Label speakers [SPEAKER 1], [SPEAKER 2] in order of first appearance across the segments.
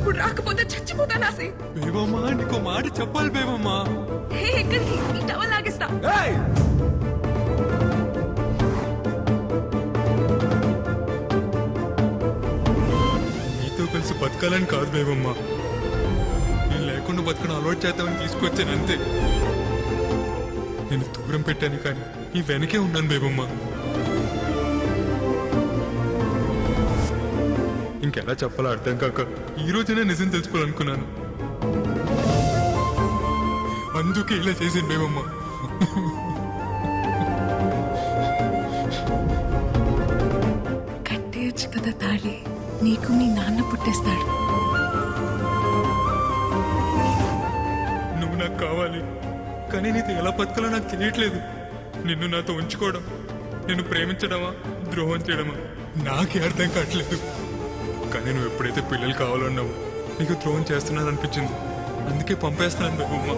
[SPEAKER 1] ఇప్పుడు రాకపోతే చచ్చిపోతాను ఆసి.
[SPEAKER 2] బేబమ్మా నీకు మాట చెప్పాలి బేబమ్మా.
[SPEAKER 1] ఎక్కడికి? ఈ టవల్ లాగేస్తా.
[SPEAKER 2] నీతో కలిసి బతకాలని కాదు బేబమ్మా, నేను లేకుండా బతకడం అలవాటు చేద్దామని తీసుకొచ్చాను అంతే. నేను దూరం పెట్టాను కానీ నీ వెనకే ఉన్నాను బేబమ్మా. ఇంకెలా చెప్పాలో అర్థం కాక ఈ రోజైనా నిజం తెలుసుకోవాలనుకున్నాను, అందుకే ఇలా చేసింది బేబమ్మా.
[SPEAKER 1] కట్టేయచ్చు కదా తాళి, నీకు మీ నాన్న పుట్టేస్తాడు.
[SPEAKER 2] నువ్వు నాకు కావాలి, కానీ నీతో ఎలా బతకాలో నాకు తెలియట్లేదు. నిన్ను నాతో ఉంచుకోవడం, నిన్ను ప్రేమించడమా ద్రోహం చేయడమా నాకే అర్థం కావట్లేదు. కానీ నువ్వు ఎప్పుడైతే పిల్లలు కావాలన్నావు నీకు ద్రోహం చేస్తున్నాను అనిపించింది, అందుకే పంపేస్తున్నాను బేబమ్మా.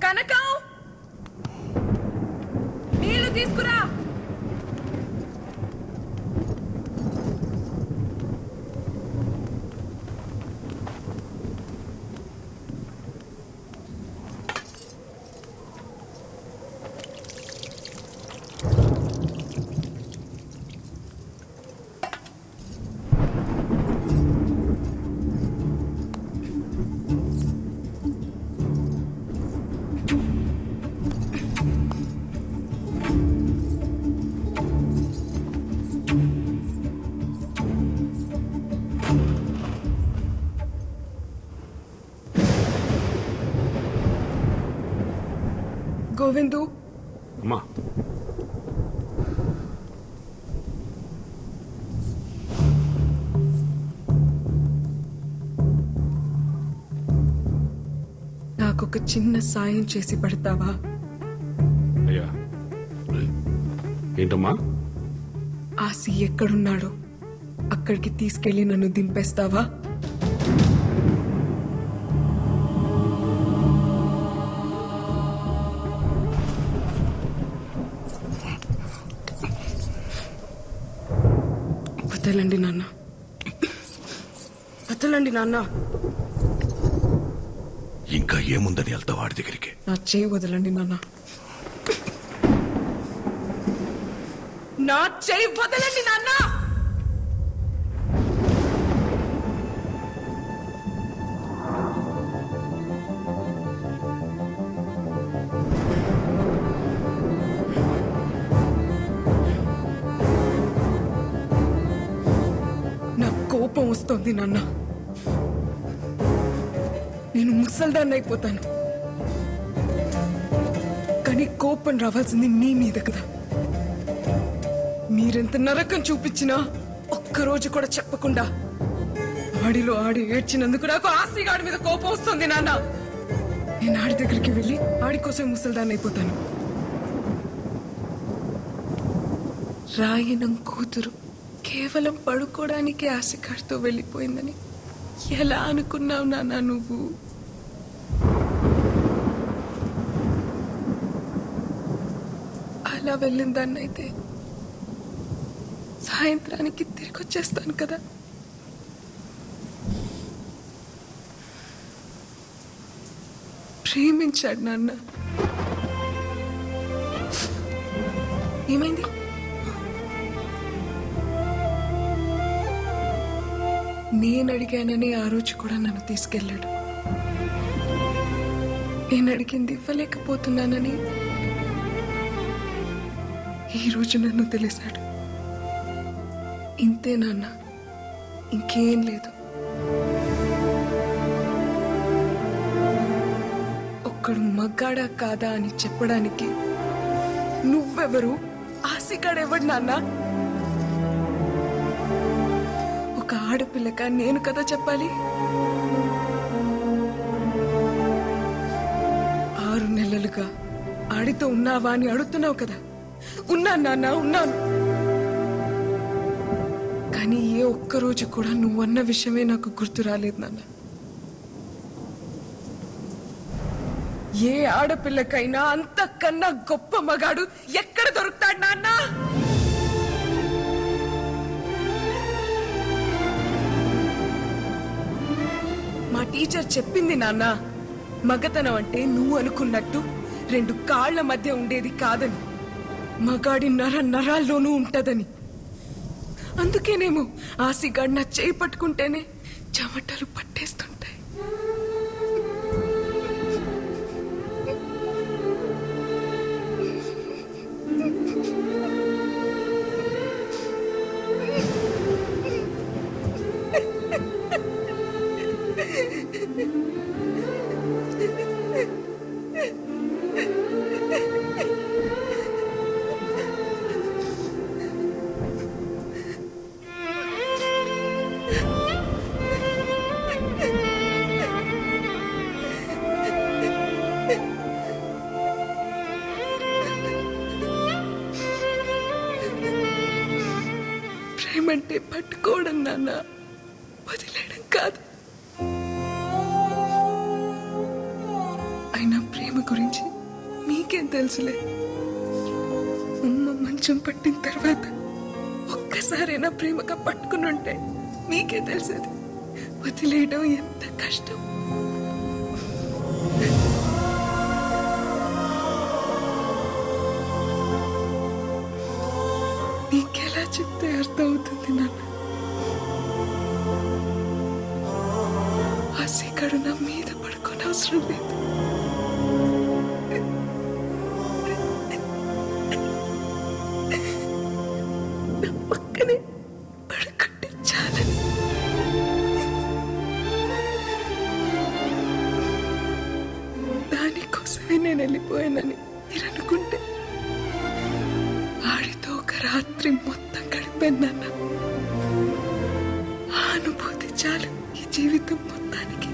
[SPEAKER 1] కనకం, నీళ్లు తీసుకురా. గోవిందు,
[SPEAKER 3] అమ్మా
[SPEAKER 1] నాకొక చిన్న సాయం చేసి పడతావా?
[SPEAKER 3] అయ్యా ఏంటమ్మా?
[SPEAKER 1] ఆసి ఎక్కడున్నాడో అక్కడికి తీసుకెళ్లి నన్ను దింపేస్తావా? వదలండి నాన్న, వదలండి నాన్న.
[SPEAKER 3] ఇంకా ఏముందని వెళ్తా వాడి దగ్గరికి?
[SPEAKER 1] నా చేయి వదలండి నాన్న, నా చేయి వదలండి నాన్న. కోపం వస్తోంది నాన్న, నేను ముసల్దాన్ని అయిపోతాను. కానీ కోపం రావాల్సింది మీ మీద కదా. మీరెంత నరకం చూపించినా ఒక్కరోజు కూడా చెప్పకుండా ఆడిలో ఆడి ఏడ్చినందుకు నాకు ఆసిగాడి మీద కోపం వస్తుంది నాన్న. నేను ఆడి దగ్గరికి వెళ్ళి ఆడి కోసం ముసల్దాన్ని అయిపోతాను. రాయనం కూతురు కేవలం పడుకోవడానికి ఆశకాడితో వెళ్ళిపోయిందని ఎలా అనుకున్నావు నాన్న నువ్వు? అలా వెళ్ళిందాన్నైతే సాయంత్రానికి తిరిగి వచ్చేస్తాను కదా. ప్రేమించాడు నాన్న. ఏమైంది? నేను అడిగానని ఆ రోజు కూడా నన్ను తీసుకెళ్ళాడు. నేను అడిగింది ఇవ్వలేకపోతున్నానని ఈ రోజు నన్ను తెలిసాడు. ఇంతే నాన్న, ఇంకేం లేదు. ఒక్కడు మగ్గాడా కాదా అని చెప్పడానికి నువ్వెవరు, ఆశగాడెవడు నాన్న? ఒక ఆడపిల్లక నేను కదా చెప్పాలి. 6 నెలలుగా ఆడితో ఉన్నావా అని అడుగుతున్నావు కదా. ఉన్నాను నాన్న, ఉన్నాను. కానీ ఏ ఒక్కరోజు కూడా నువ్వన్న విషయమే నాకు గుర్తు రాలేదు నాన్న. ఏ ఆడపిల్లకైనా అంతకన్నా గొప్ప మగాడు ఎక్కడ దొరుకుతాడు నాన్న? మా టీచర్ చెప్పింది నాన్న, మగతనం అంటే నువ్వు అనుకున్నట్టు 2 కాళ్ల మధ్య ఉండేది కాదని, మగాడి నరాల్లోనూ ఉంటదని. అందుకేనేమో ఆసిగాడు నా చేయి పట్టుకుంటేనే చెమటలు పట్టేస్తుంటాయి. ప్రేమంటే పట్టుకోవడం నాన్న, వదిలేయడం కాదు. అయినా ప్రేమ గురించి మీకేం తెలుసులే. మంచం పట్టిన తర్వాత ఒక్కసారైనా ప్రేమగా పట్టుకుని ఉంటే మీకే తెలిసేది వదిలేయడం ఎంత కష్టం. నీకెలా చెప్తే అర్థం అవుతుంది నాన్న? ఆశగాడు నా మీద పడుకోని అవసరం లేదు. నా పక్కనే పడుకుంటే చాలని. దానికోసమే నేను వెళ్ళిపోయానని మీరు అనుకుంటే ఆడితో ఒక రాత్రి మొత్తం గడిపాను. ఆ అనుభూతి చాలు ఈ జీవితం మొత్తానికి.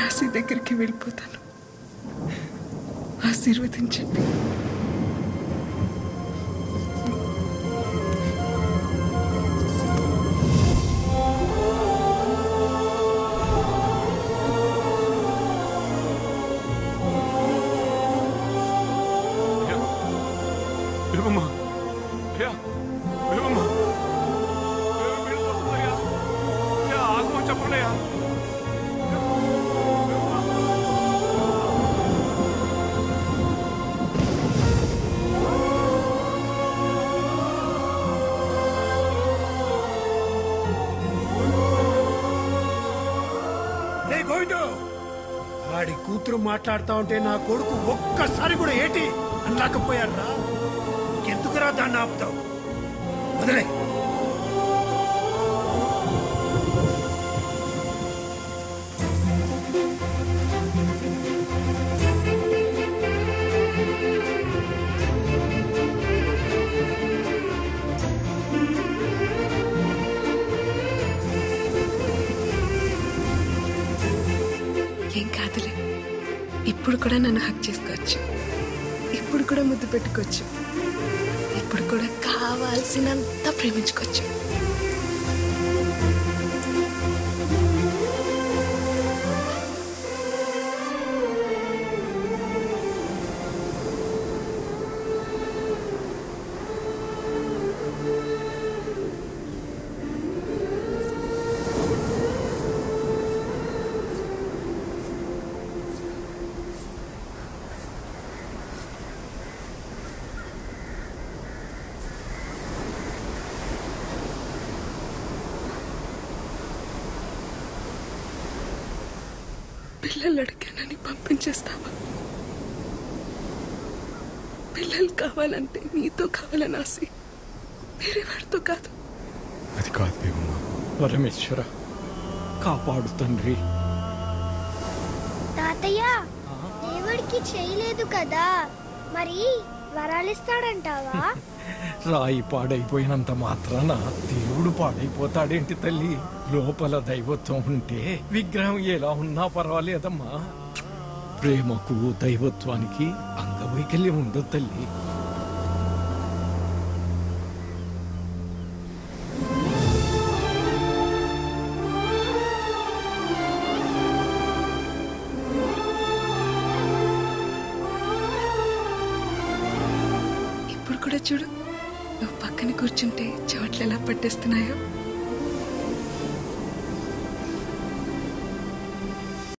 [SPEAKER 1] ఆశీ దగ్గరికి వెళ్ళిపోతాను. ఆశీర్వదించండి.
[SPEAKER 4] వాడి కూతురు మాట్లాడుతా ఉంటే నా కొడుకు ఒక్కసారి కూడా ఏటి అనలేకపోయారా? ఎందుకురా దాన్ని ఆపుతావు? వదిలే.
[SPEAKER 1] కూడా నన్ను హక్ చేసుకోవచ్చు, ఇప్పుడు కూడా ముద్దు పెట్టుకోవచ్చు, ఇప్పుడు కూడా కావాల్సినంత ప్రేమించుకోవచ్చు. పిల్లలు అడిగానని పంపించేస్తావా? పిల్లలు కావాలంటే నీతో కావాలని ఆశి, వేరే వాడితో కాదు.
[SPEAKER 2] అది కాదు దేవమ్మ.
[SPEAKER 5] పరమేశ్వర కాపాడు తండ్రి.
[SPEAKER 6] తాతయ్య, దేవుడికి చేయలేదు కదా, మరి వరాలిస్తాడంటావా?
[SPEAKER 5] రాయి పాడైపోయినంత మాత్రాన దేవుడు పాడైపోతాడేంటి తల్లి? లోపల దైవత్వం ఉంటే విగ్రహం ఎలా ఉన్నా పర్వాలేదమ్మా. ప్రేమకు దైవత్వానికి అంగవైకల్యం ఉండదు తల్లి.
[SPEAKER 1] ఇప్పుడు కూడా చూడు, నువ్వు పక్కన కూర్చుంటే చోట్ల ఎలా పట్టేస్తున్నాయో.